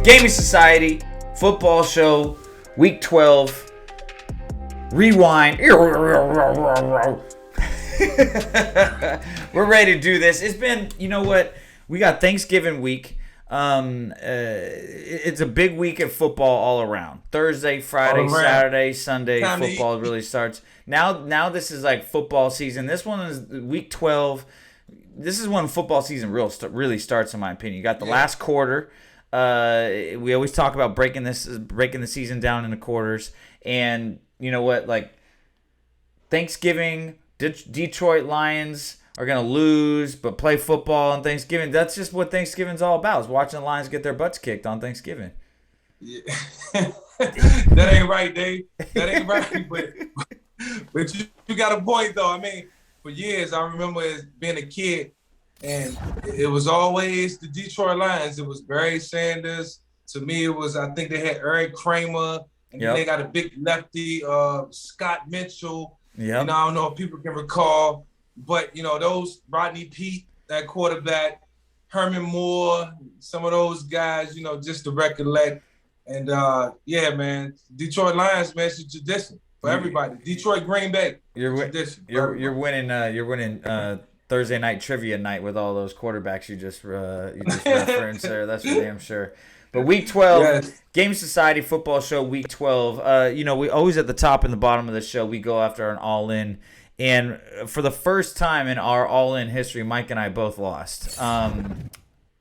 Gaming Society football show, week 12. Rewind. We're ready to do this. It's been, you know what? We got Thanksgiving week. It's a big week of football all around. Thursday, Friday, Saturday, Sunday, football really starts. Now this is like football season. This one is week 12. This is when football season really starts, in my opinion. You got the last quarter. We always talk about breaking the season down into quarters. And you know what? Like Thanksgiving, Detroit Lions are going to lose, but play football on Thanksgiving. That's just what Thanksgiving's all about, is watching the Lions get their butts kicked on Thanksgiving. Yeah. That ain't right, Dave. That ain't right. But you got a point, though. I mean, for years, I remember as being a kid, and it was always the Detroit Lions. It was Barry Sanders. To me, it was, I think they had Eric Kramer, and then they got a big lefty, Scott Mitchell. Yeah. I don't know if people can recall. But, those Rodney Peete, that quarterback, Herman Moore, some of those guys, just to recollect. And, man, Detroit Lions, man, it's a tradition for everybody. Detroit Green Bay, you're winning Thursday night trivia night with all those quarterbacks you just referenced there. That's for damn sure. But week 12, Game Society football show, week 12. We always at the top and the bottom of the show, we go after an all-in. And for the first time in our all-in history, Mike and I both lost.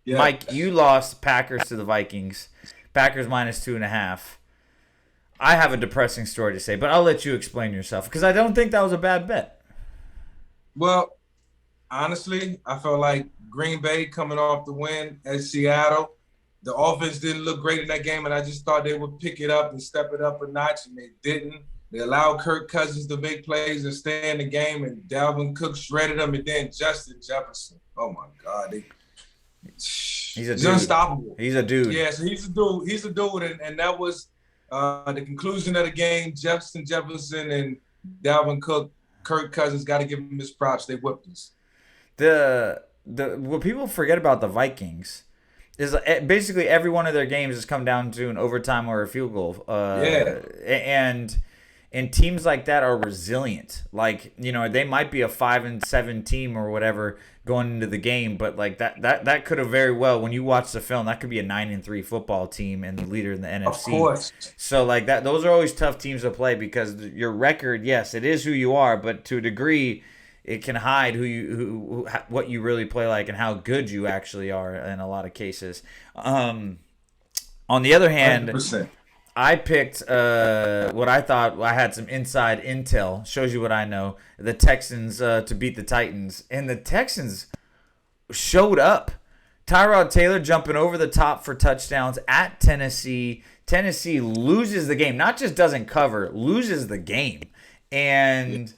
Mike, you lost Packers to the Vikings. Packers minus 2.5. I have a depressing story to say, but I'll let you explain yourself, because I don't think that was a bad bet. Well, honestly, I felt like Green Bay coming off the win at Seattle. The offense didn't look great in that game, and I just thought they would pick it up and step it up a notch, and they didn't. They allowed Kirk Cousins to make plays and stay in the game, and Dalvin Cook shredded them, and then Justin Jefferson. Oh, my God. He's unstoppable. He's a dude. Yeah, so he's a dude. He's a dude, and that was the conclusion of the game. Justin Jefferson and Dalvin Cook, Kirk Cousins, got to give him his props. They whipped us. What people forget about the Vikings is basically every one of their games has come down to an overtime or a field goal. And teams like that are resilient. Like, they might be a 5-7 team or whatever going into the game, but like that could have very well, when you watch the film, that could be a 9-3 football team and the leader in the NFC. Of course. So like that, those are always tough teams to play, because your record, yes, it is who you are, but to a degree, it can hide what you really play like and how good you actually are in a lot of cases. On the other hand, 100%. I picked what I thought, I had some inside intel. Shows you what I know. The Texans to beat the Titans. And the Texans showed up. Tyrod Taylor jumping over the top for touchdowns at Tennessee. Tennessee loses the game. Not just doesn't cover, loses the game. And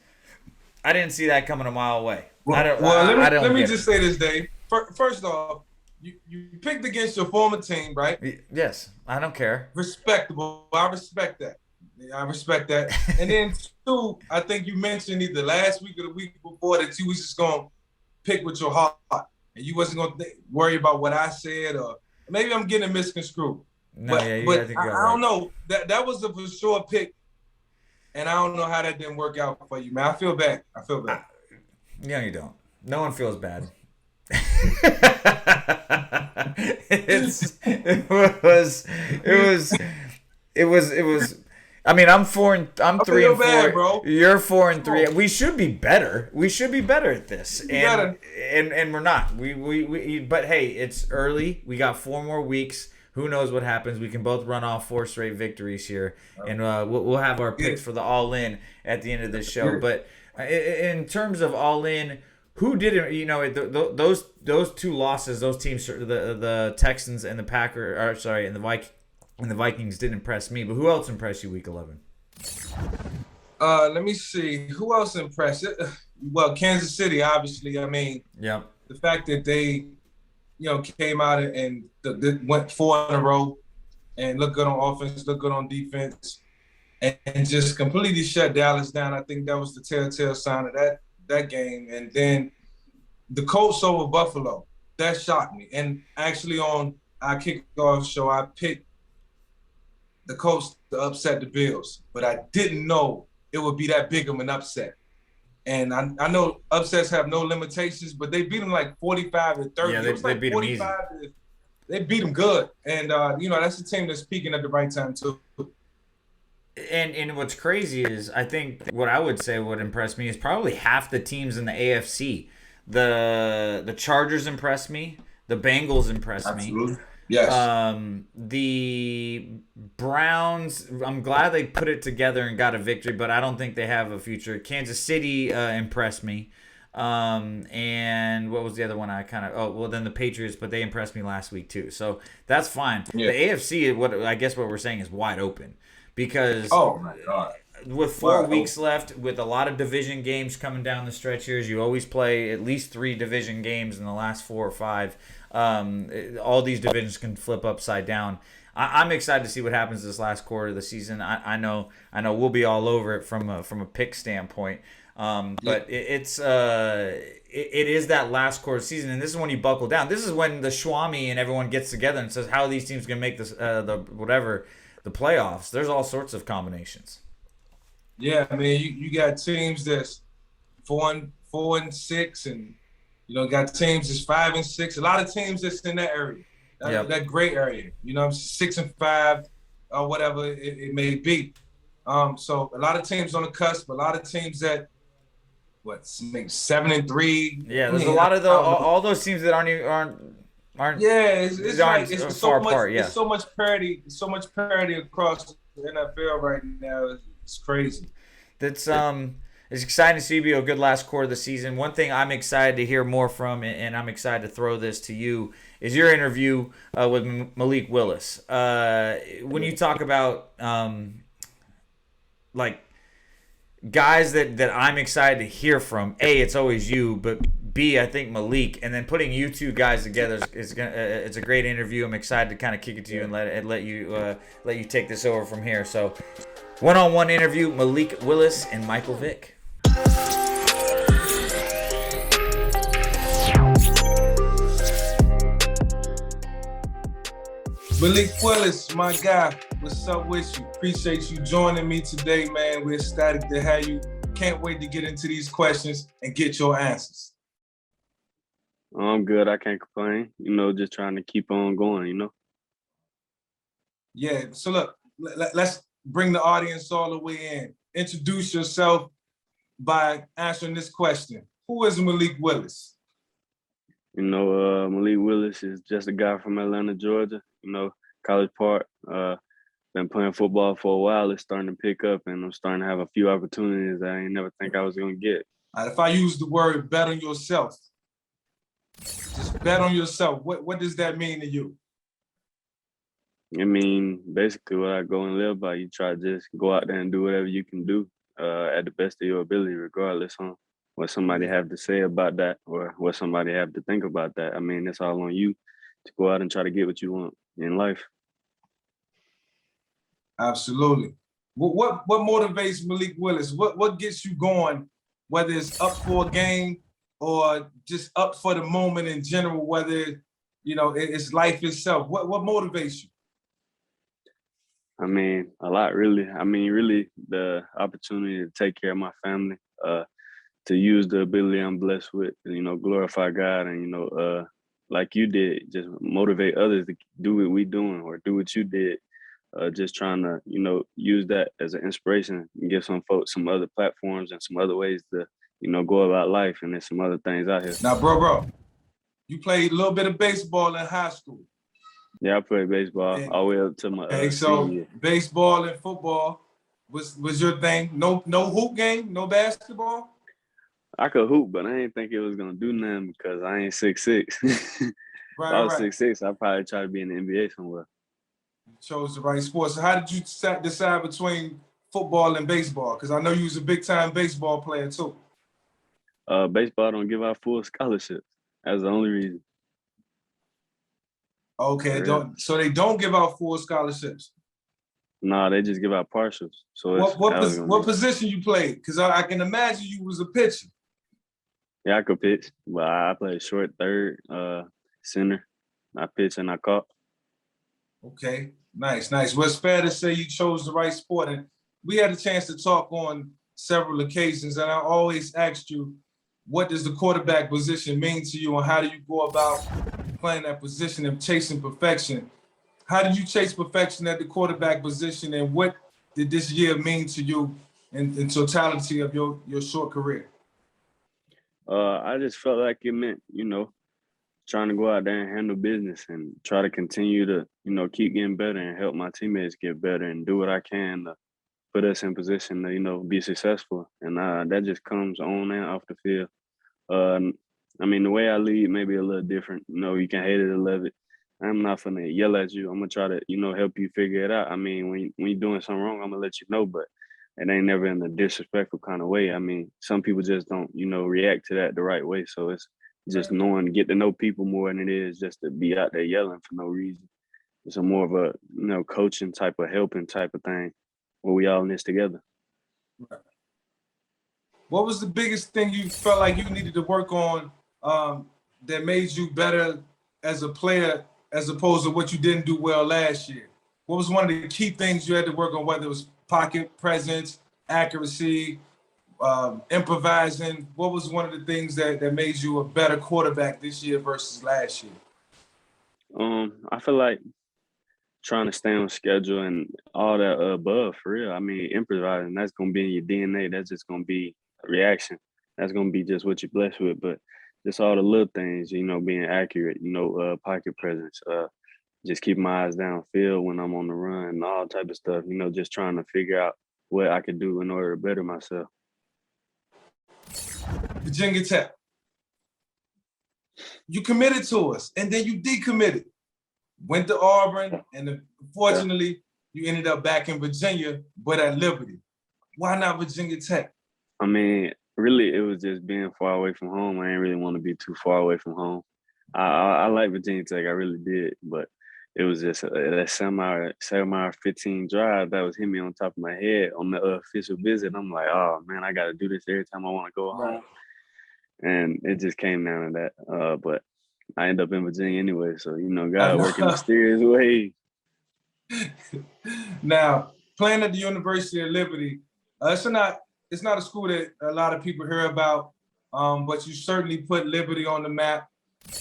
I didn't see that coming a mile away. Let me just say this, Dave. First off, you picked against your former team, right? Yes, I don't care. Respectable. I respect that. I respect that. And then two, I think you mentioned either last week or the week before that you was just going to pick with your heart, and you wasn't going to worry about what I said, or maybe I'm getting misconstrued. No, but I don't know. That was a for sure pick, and I don't know how that didn't work out for you, man. I feel bad. No, you don't. No one feels bad. It was. I mean, I'm 3-4. Bro. You're 4-3. We should be better. We should be better at this, and we're not. We. But hey, it's early. We got 4 more weeks. Who knows what happens? We can both run off 4 straight victories here, and we'll have our picks for the all-in at the end of this show. But in terms of all-in, who didn't? Those 2 losses, those teams, the Texans and the Packers, and the Vikings didn't impress me. But who else impressed you week 11? Let me see. Who else impressed? Well, Kansas City, obviously. I mean, the fact that they, came out and went 4 in a row and looked good on offense, looked good on defense, and just completely shut Dallas down. I think that was the telltale sign of that game. And then the Colts over Buffalo, that shocked me. And actually on our kickoff show, I picked the Colts to upset the Bills, but I didn't know it would be that big of an upset. And I know upsets have no limitations, but they beat them like 45 to 30. Yeah, It was they like beat them easy. 45 to, they beat them good. And, that's a team that's peaking at the right time, too. And what's crazy is I think what I would say would impress me is probably half the teams in the AFC. The Chargers impress me. The Bengals impress Absolutely. me. Yes. The Browns, I'm glad they put it together and got a victory, but I don't think they have a future. Kansas City impressed me. And what was the other one I kind of then the Patriots, but they impressed me last week too. So that's fine. Yeah. The AFC, what we're saying is wide open because oh my God. With 4 weeks left, with a lot of division games coming down the stretch here, you always play at least 3 division games in the last 4 or 5. All these divisions can flip upside down. I'm excited to see what happens this last quarter of the season. I know we'll be all over it from a pick standpoint. But it is that last quarter of the season, and this is when you buckle down. This is when the Schwami and everyone gets together and says how are these teams going to make this the playoffs. There's all sorts of combinations. Yeah, I mean, you got teams that's 4-6, and got teams that's 5-6. A lot of teams that's in that area, that gray area. 6-5 or whatever it may be. So a lot of teams on the cusp. A lot of teams that maybe 7-3. Yeah, there's a lot of all those teams that aren't. Yeah, it's like it's so much. Apart, yeah. It's so much parity. So much parity across the NFL right now. It's crazy. That's it's exciting to see you a good last quarter of the season. One thing I'm excited to hear more from, and I'm excited to throw this to you, is your interview with Malik Willis. When you talk about like guys that I'm excited to hear from, A, it's always you, but B, I think Malik, and then putting you two guys together it's a great interview. I'm excited to kind of kick it to you and let you take this over from here. So, one-on-one interview, Malik Willis and Michael Vick. Malik Willis, my guy, what's up with you? Appreciate you joining me today, man. We're ecstatic to have you. Can't wait to get into these questions and get your answers. I'm good. I can't complain. Just trying to keep on going, Yeah, so look, let's bring the audience all the way in. Introduce yourself by answering this question. Who is Malik Willis? Malik Willis is just a guy from Atlanta, Georgia, College Park. Been playing football for a while. It's starting to pick up, and I'm starting to have a few opportunities I ain't never think I was going to get. If I use the word bet on yourself, just bet on yourself, what does that mean to you? I mean, basically what I go and live by. You try to just go out there and do whatever you can do at the best of your ability, regardless of what somebody have to say about that or what somebody have to think about that. I mean, it's all on you to go out and try to get what you want in life. Absolutely. What motivates Malik Willis? What gets you going, whether it's up for a game or just up for the moment in general, whether, it's life itself? What motivates you? I mean, a lot, really. I mean, really, the opportunity to take care of my family, to use the ability I'm blessed with, glorify God and, like you did, just motivate others to do what we doing or do what you did. Just trying to, use that as an inspiration and give some folks some other platforms and some other ways to, go about life. And there's some other things out here. Now, bro, you played a little bit of baseball in high school. Yeah, I played baseball all the way up to my so year. Baseball and football was your thing? No hoop game? No basketball? I could hoop, but I didn't think it was going to do nothing because I ain't 6'6". If I was 6'6", I'd probably try to be in the NBA somewhere. You chose the right sport. So how did you decide between football and baseball? Because I know you was a big-time baseball player too. Baseball don't give out full scholarships. That's the only reason. Okay, so they don't give out full scholarships? Nah, they just give out partials. So what position you played? Because I can imagine you was a pitcher. Yeah, I could pitch, but I played short, third, center. I pitched and I caught. Okay, nice. Well, it's fair to say you chose the right sport. And we had a chance to talk on several occasions, and I always asked you, what does the quarterback position mean to you, and how do you go about playing that position and chasing perfection? How did you chase perfection at the quarterback position, and what did this year mean to you in totality of your short career? I just felt like it meant, trying to go out there and handle business and try to continue to, keep getting better and help my teammates get better and do what I can to put us in position to, be successful. And that just comes on and off the field. I mean, the way I lead may be a little different. You can hate it or love it. I'm not gonna yell at you. I'm gonna try to, help you figure it out. I mean, when you're doing something wrong, I'm gonna let you know, but it ain't never in a disrespectful kind of way. I mean, some people just don't, react to that the right way. So it's just knowing, get to know people more than it is just to be out there yelling for no reason. It's a more of a, coaching type of helping type of thing where we all in this together. What was the biggest thing you felt like you needed to work on that made you better as a player as opposed to what you didn't do well last year? What was one of the key things you had to work on, whether it was pocket presence, accuracy, improvising? What was one of the things that made you a better quarterback this year versus last year? I feel like trying to stay on schedule and all that above, for real. I mean, improvising, that's going to be in your DNA. That's just going to be a reaction. That's going to be just what you're blessed with. But just all the little things, being accurate, pocket presence, just keep my eyes downfield when I'm on the run and all type of stuff, just trying to figure out what I could do in order to better myself. Virginia Tech. You committed to us, and then you decommitted. Went to Auburn, and unfortunately, you ended up back in Virginia, but at Liberty. Why not Virginia Tech? I mean, really, it was just being far away from home. I didn't really want to be too far away from home. I like Virginia Tech, I really did, but it was just that 7-hour 15 drive that was hitting me on top of my head on the official visit. I'm like, oh man, I got to do this every time I want to go home. And it just came down to that. But I end up in Virginia anyway, so God working mysterious ways. Now, playing at the University of Liberty, it's not a school that a lot of people hear about, but you certainly put Liberty on the map.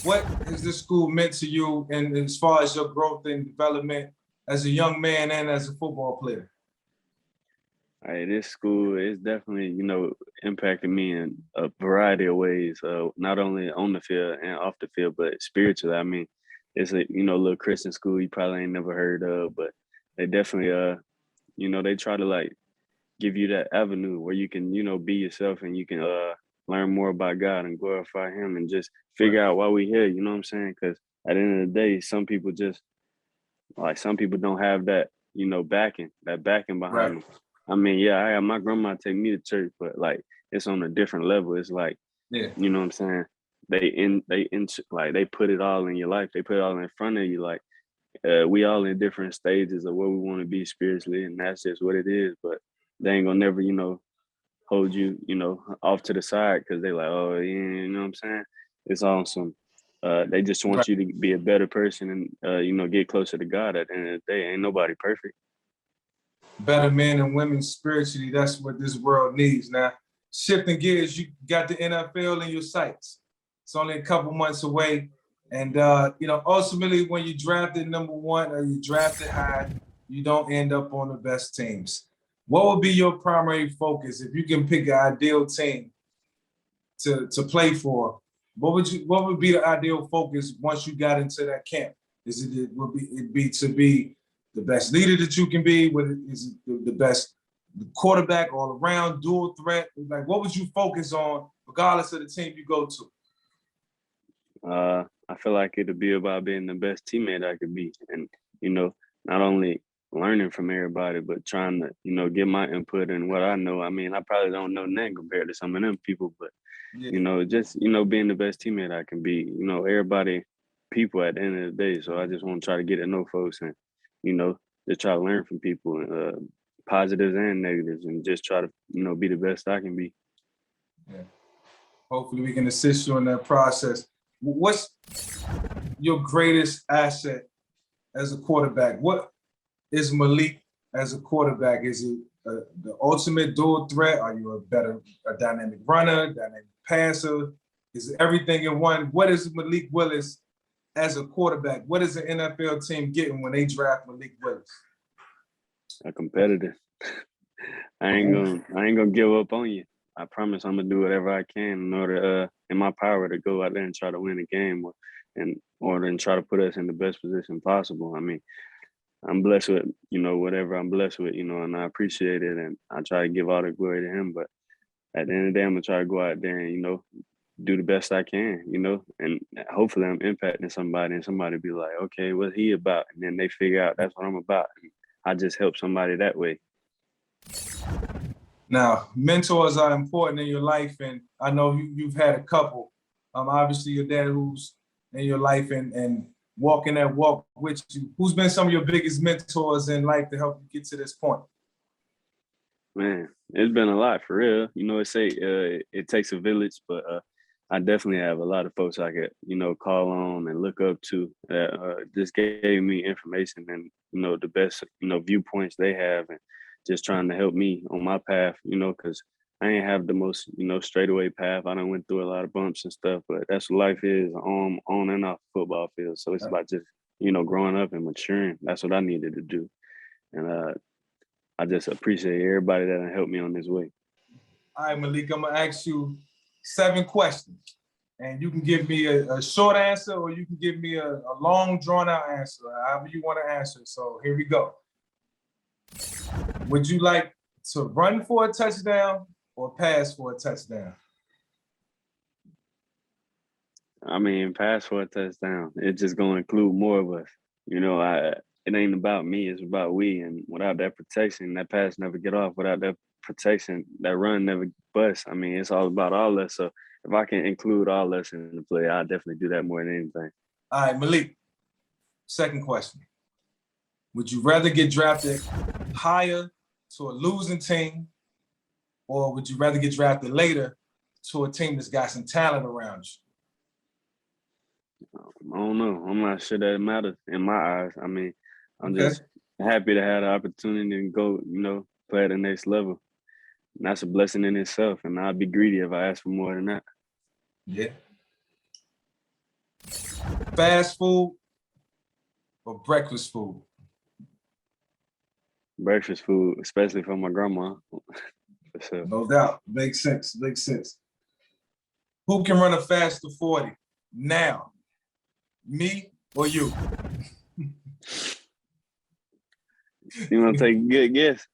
What has this school meant to you, and as far as your growth and development as a young man and as a football player? This school is definitely, impacted me in a variety of ways, not only on the field and off the field, but spiritually. I mean, it's a, little Christian school you probably ain't never heard of, but they definitely, they try to like give you that avenue where you can, be yourself and you can learn more about God and glorify him and just figure out why we're here, you know what I'm saying? Because at the end of the day, some people don't have that, backing behind them. I mean, yeah, I had my grandma take me to church, but like it's on a different level. It's like, you know what I'm saying? They put it all in your life. They put it all in front of you. Like we all in different stages of where we want to be spiritually, and that's just what it is. But they ain't gonna never, hold you, off to the side because they like, oh, yeah, you know what I'm saying? It's awesome. They just want you to be a better person and get closer to God. At the end of the day, ain't nobody perfect. Better men and women spiritually, that's what this world needs. Now, shifting gears, you got the NFL in your sights. It's only a couple months away. And, ultimately, when you drafted number one or you drafted high, you don't end up on the best teams. What would be your primary focus if you can pick an ideal team to play for? What would be the ideal focus once you got into that camp? Would it be to be the best leader that you can be? Is it the best quarterback all around, dual threat? Like, what would you focus on regardless of the team you go to? I feel like it'd be about being the best teammate I could be. And, not only learning from everybody, but trying to, get my input and what I know. I mean, I probably don't know nothing compared to some of them people, but, just, being the best teammate I can be. Everybody people at the end of the day. So I just want to try to get to know folks and, just try to learn from people, positives and negatives, and just try to, be the best I can be. Yeah. Hopefully we can assist you in that process. What's your greatest asset as a quarterback? What is Malik as a quarterback? Is it the ultimate dual threat? Are you a dynamic runner, dynamic passer? Is it everything in one? What is Malik Willis as a quarterback? What is the NFL team getting when they draft Malik Willis? A competitor. I ain't gonna give up on you. I promise I'm gonna do whatever I can in order, in my power, to go out there and try to win a game, and try to put us in the best position possible. I mean, I'm blessed with, whatever I'm blessed with, and I appreciate it, and I try to give all the glory to him. But at the end of the day, I'm gonna try to go out there and, do the best I can, and hopefully I'm impacting somebody, and somebody be like, okay, what's he about? And then they figure out that's what I'm about. And I just help somebody that way. Now, mentors are important in your life, and I know you've had a couple. Obviously, your dad who's in your life and walking that walk with you. Who's been some of your biggest mentors in life to help you get to this point? Man, it's been a lot, for real. It takes a village, but I definitely have a lot of folks I could, call on and look up to that just gave me information and, the best, viewpoints they have, and just trying to help me on my path, because I ain't have the most, straightaway path. I done went through a lot of bumps and stuff, but that's what life is on and off the football field. So it's about just, growing up and maturing. That's what I needed to do. And I just appreciate everybody that helped me on this way. All right, Malik, I'm gonna ask you 7 questions. And you can give me a short answer, or you can give me a long, drawn-out answer, however you want to answer. So here we go. Would you like to run for a touchdown or pass for a touchdown? I mean, pass for a touchdown. It's just going to include more of us. It ain't about me. It's about we. And without that protection, that pass never get off. Without that protection, that run never bust. I mean, it's all about all us. So if I can include all us in the play, I'll definitely do that more than anything. All right, Malik. Second question. Would you rather get drafted higher to a losing team, or would you rather get drafted later to a team that's got some talent around you? I don't know. I'm not sure that it matters in my eyes. I mean, I'm just happy to have the opportunity to go, play at the next level. And that's a blessing in itself. And I'd be greedy if I asked for more than that. Yeah. Fast food or breakfast food? Breakfast food, especially for my grandma. For sure. No doubt. Makes sense. Makes sense. Who can run a faster 40 now? Me or you? You want to take a good guess?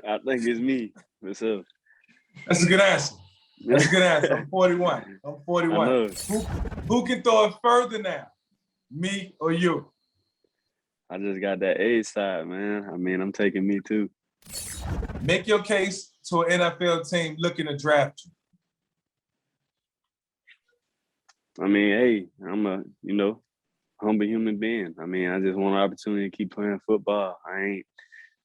I think it's me. What's up? That's a good answer. That's a good answer. I'm 41. I'm 41. Who can throw it further now? Me or you? I just got that age side, man. I mean, I'm taking me too. Make your case to an NFL team looking to draft you. I mean, hey, I'm a, humble human being. I mean, I just want an opportunity to keep playing football. I ain't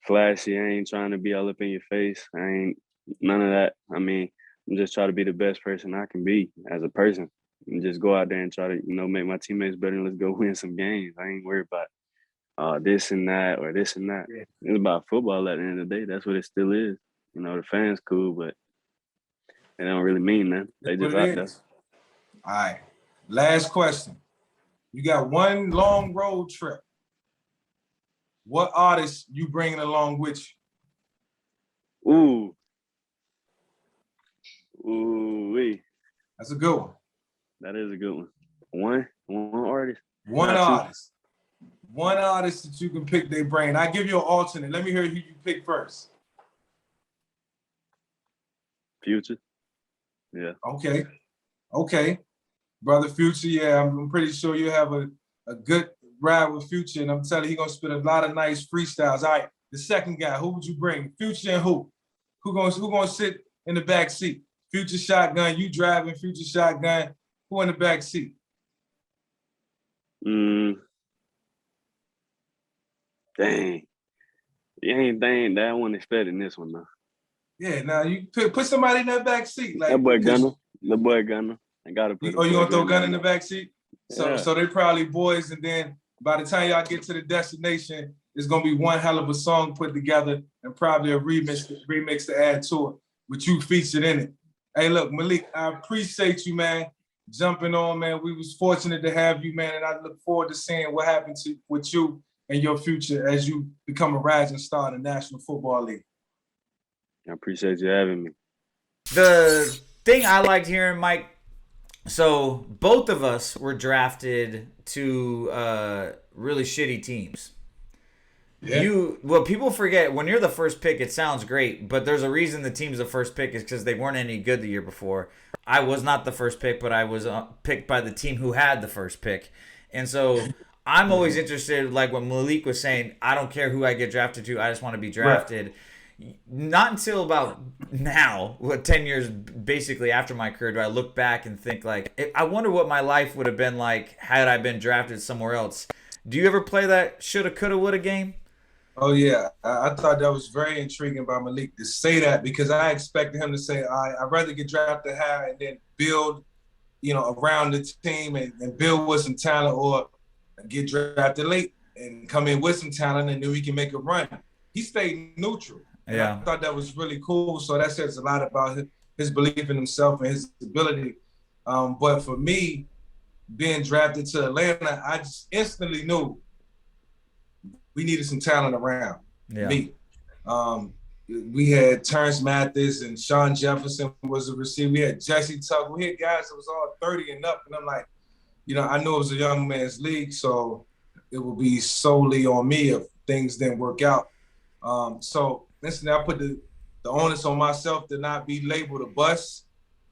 flashy. I ain't trying to be all up in your face. I ain't none of that. I mean, I'm just trying to be the best person I can be as a person and just go out there and try to, make my teammates better and let's go win some games. I ain't worried about this and that or this and that. Yeah. It's about football at the end of the day. That's what it still is. The fans cool, but they don't really mean that. They just out there. All right. Last question. You got one long road trip. What artist you bringing along with you? Ooh-wee. That's a good one. That is a good one. One artist? One artist. One artist that you can pick their brain. I give you an alternate. Let me hear who you pick first. Future. Yeah. Okay. Brother Future, yeah, I'm pretty sure you have a good ride with Future, and I'm telling you, he's going to spit a lot of nice freestyles. All right, the second guy, who would you bring? Future and who? Who gonna sit in the back seat? Future shotgun, you driving, Future shotgun. Who in the back seat? Dang. You ain't that I wasn't expecting this one, though. Yeah, now you put somebody in that back seat. Like that boy Gunner. I gotta put. You gonna throw Gunner in the back seat? So they probably boys, and then by the time y'all get to the destination, it's gonna be one hell of a song put together and probably a remix to add to it, with you featured in it. Hey, look, Malik, I appreciate you, man, jumping on, man. We was fortunate to have you, man, and I look forward to seeing what happens with you and your future as you become a rising star in the National Football League. I appreciate you having me. The thing I liked hearing, Mike, so both of us were drafted to really shitty teams. Yeah. Well, people forget when you're the first pick, it sounds great, but there's a reason the team's the first pick is because they weren't any good the year before. I was not the first pick, but I was picked by the team who had the first pick. And so I'm always interested, like what Malik was saying, I don't care who I get drafted to, I just want to be drafted. Right. Not until about now, 10 years basically after my career, do I look back and think, like, I wonder what my life would have been like had I been drafted somewhere else. Do you ever play that shoulda, coulda, woulda game? Oh, yeah. I thought that was very intriguing by Malik to say that, because I expected him to say, I'd rather get drafted high and then build, around the team and build with some talent, or get drafted late and come in with some talent and then we can make a run. He stayed neutral. Yeah. And I thought that was really cool. So that says a lot about his belief in himself and his ability. But for me, being drafted to Atlanta, I just instantly knew we needed some talent around me. We had Terrence Mathis and Sean Jefferson was a receiver. We had Jesse Tucker. We had guys that was all 30 and up. And I'm like, I knew it was a young man's league, so it would be solely on me if things didn't work out. So instantly I put the onus on myself to not be labeled a bust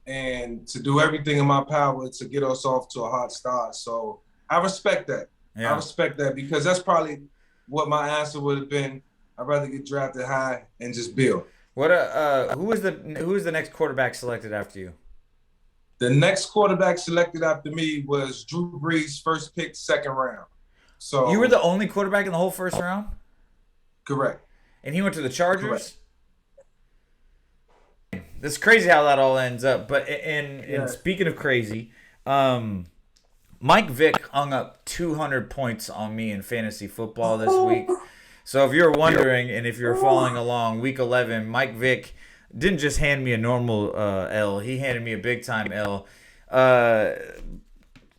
and to do everything in my power to get us off to a hot start. So I respect that. Yeah. I respect that, because that's probably what my answer would have been. I'd rather get drafted high and just build. Who is the next quarterback selected after you? The next quarterback selected after me was Drew Brees, first pick, second round. So you were the only quarterback in the whole first round? Correct. And he went to the Chargers? Correct. It's crazy how that all ends up. But and speaking of crazy, Mike Vick hung up 200 points on me in fantasy football this week. So if you're wondering and if you're following along, week 11, Mike Vick didn't just hand me a normal L. He handed me a big-time L.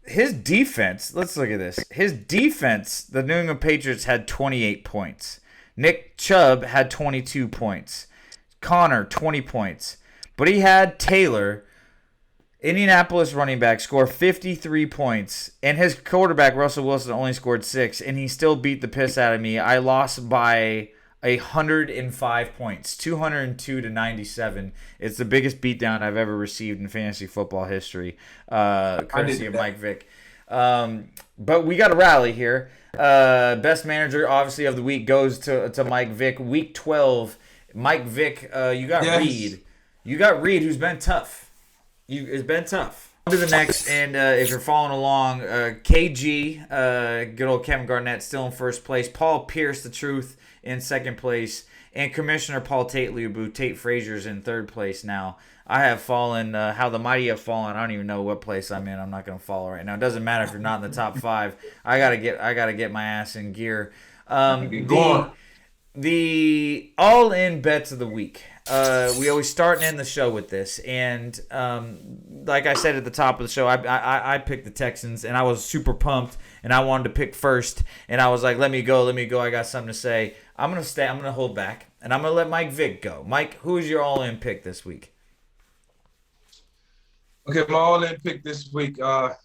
His defense, let's look at this. His defense, the New England Patriots had 28 points. Nick Chubb had 22 points. Connor, 20 points. But he had Taylor, Indianapolis running back, score 53 points. And his quarterback, Russell Wilson, only scored 6. And he still beat the piss out of me. I lost by 105 points, 202-97. It's the biggest beatdown I've ever received in fantasy football history, courtesy of Mike Vick. But we got to rally here. Best manager, obviously, of the week goes to Mike Vick. Week 12, Mike Vick, you got Reed. You got Reed, who's been tough. It's been tough. On to the next, and if you're following along, KG, good old Kevin Garnett, still in first place. Paul Pierce, the truth, in second place. And Commissioner Paul Tate Frazier's in third place now. I have fallen, how the mighty have fallen. I don't even know what place I'm in. I'm not going to follow right now. It doesn't matter if you're not in the top 5. I gotta get my ass in gear. The all-in bets of the week. We always start and end the show with this, and like I said at the top of the show, I picked the Texans, and I was super pumped, and I wanted to pick first, and I was like, let me go, I got something to say. I'm gonna hold back, and I'm gonna let Mike Vick go. Mike, who is your all-in pick this week? Okay, my all-in pick this week, I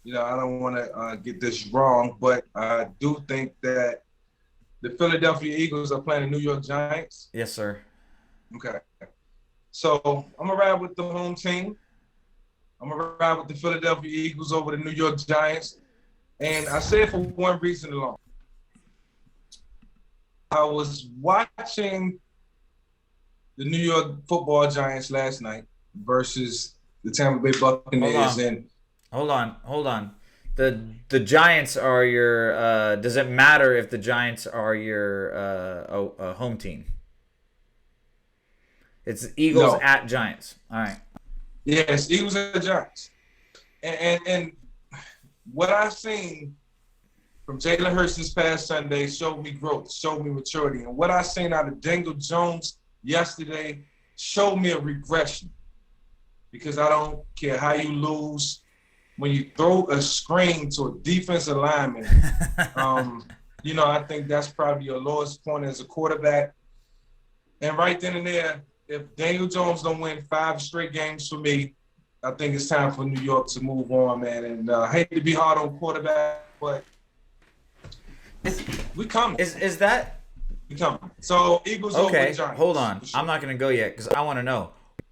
don't want to get this wrong, but I do think that the Philadelphia Eagles are playing the New York Giants. Yes, sir. Okay. So I'm going to ride with the home team. I'm going to ride with the Philadelphia Eagles over the New York Giants. And I say it for one reason alone. I was watching the New York football Giants last night versus the Tampa Bay Buccaneers. Hold on. The Giants are your does it matter if the Giants are your home team? It's Eagles at Giants. All right. Yes, Eagles at Giants. And what I've seen from Jalen Hurts this past Sunday showed me growth, showed me maturity. And what I seen out of Daniel Jones yesterday showed me a regression. Because I don't care how you lose, when you throw a screen to a defensive lineman, I think that's probably your lowest point as a quarterback. And right then and there, if Daniel Jones don't win 5 straight games for me, I think it's time for New York to move on, man. And I hate to be hard on quarterback, but we coming. Is that? We coming. So Eagles over Giants. Okay, hold on. Sure. I'm not going to go yet because I want to know.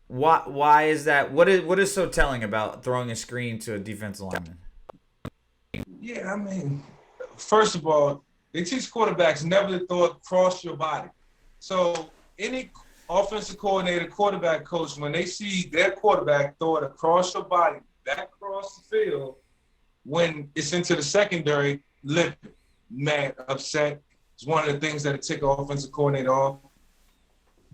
Why is that? What is so telling about throwing a screen to a defensive lineman? Yeah, I mean, first of all, they teach quarterbacks never to throw it across your body. So any offensive coordinator, quarterback coach, when they see their quarterback throw it across your body, back across the field, when it's into the secondary, livid, mad, upset. It's one of the things that take an offensive coordinator off.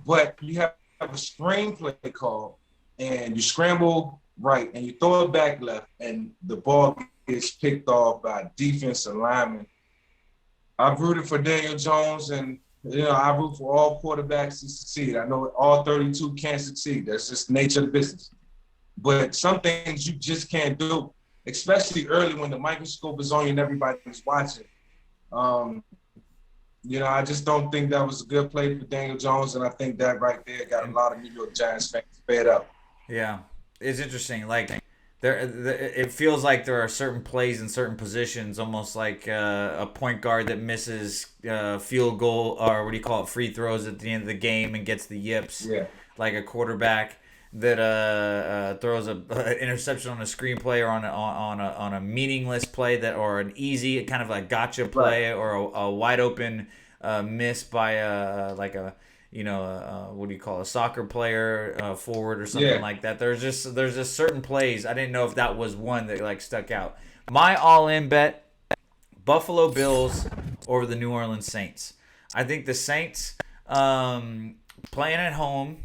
But you have a screenplay call, and you scramble right, and you throw it back left, and the ball gets picked off by a defensive lineman. I've rooted for Daniel Jones, and I root for all quarterbacks to succeed. I know all 32 can't succeed. That's just the nature of the business. But some things you just can't do, especially early when the microscope is on you and everybody's watching. I just don't think that was a good play for Daniel Jones, and I think that right there got a lot of New York Giants fans fed up. Yeah, it's interesting. Like, it feels like there are certain plays in certain positions, almost like a point guard that misses field goal or what do you call it, free throws at the end of the game and gets the yips. Yeah. Like a quarterback that throws an interception on a screenplay or on a meaningless play or an easy kind of like gotcha play, right, or a wide open miss by what do you call a soccer player forward or something like that. There's just certain plays. I didn't know if that was one that like stuck out. My all-in bet: Buffalo Bills over the New Orleans Saints. I think the Saints playing at home.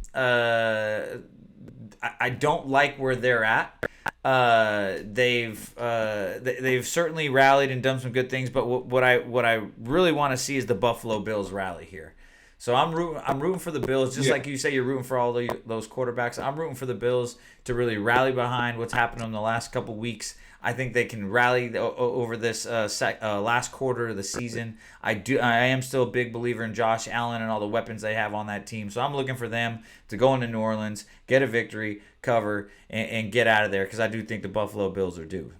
I don't like where they're at. They've certainly rallied and done some good things, but what I really want to see is the Buffalo Bills rally here. So I'm rooting for the Bills, just like you say you're rooting for all those quarterbacks. I'm rooting for the Bills to really rally behind what's happened in the last couple weeks. I think they can rally over this last quarter of the season. I am still a big believer in Josh Allen and all the weapons they have on that team. So I'm looking for them to go into New Orleans, get a victory, cover, and get out of there because I do think the Buffalo Bills are due.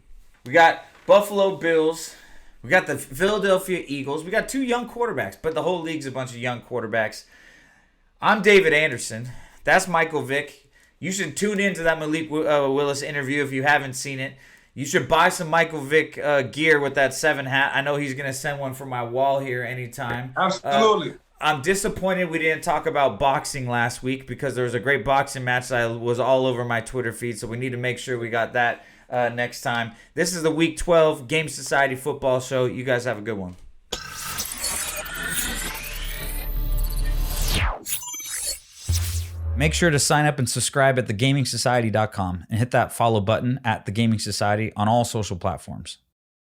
We got Buffalo Bills. We got the Philadelphia Eagles. We got 2 young quarterbacks, but the whole league's a bunch of young quarterbacks. I'm David Anderson. That's Michael Vick. You should tune into that Malik Willis interview if you haven't seen it. You should buy some Michael Vick gear with that 7 hat. I know he's going to send one for my wall here anytime. Absolutely. I'm disappointed we didn't talk about boxing last week because there was a great boxing match that was all over my Twitter feed, so we need to make sure we got that next time. This is the Week 12 Game Society Football Show. You guys have a good one. Make sure to sign up and subscribe at thegamingsociety.com and hit that follow button at The Gaming Society on all social platforms.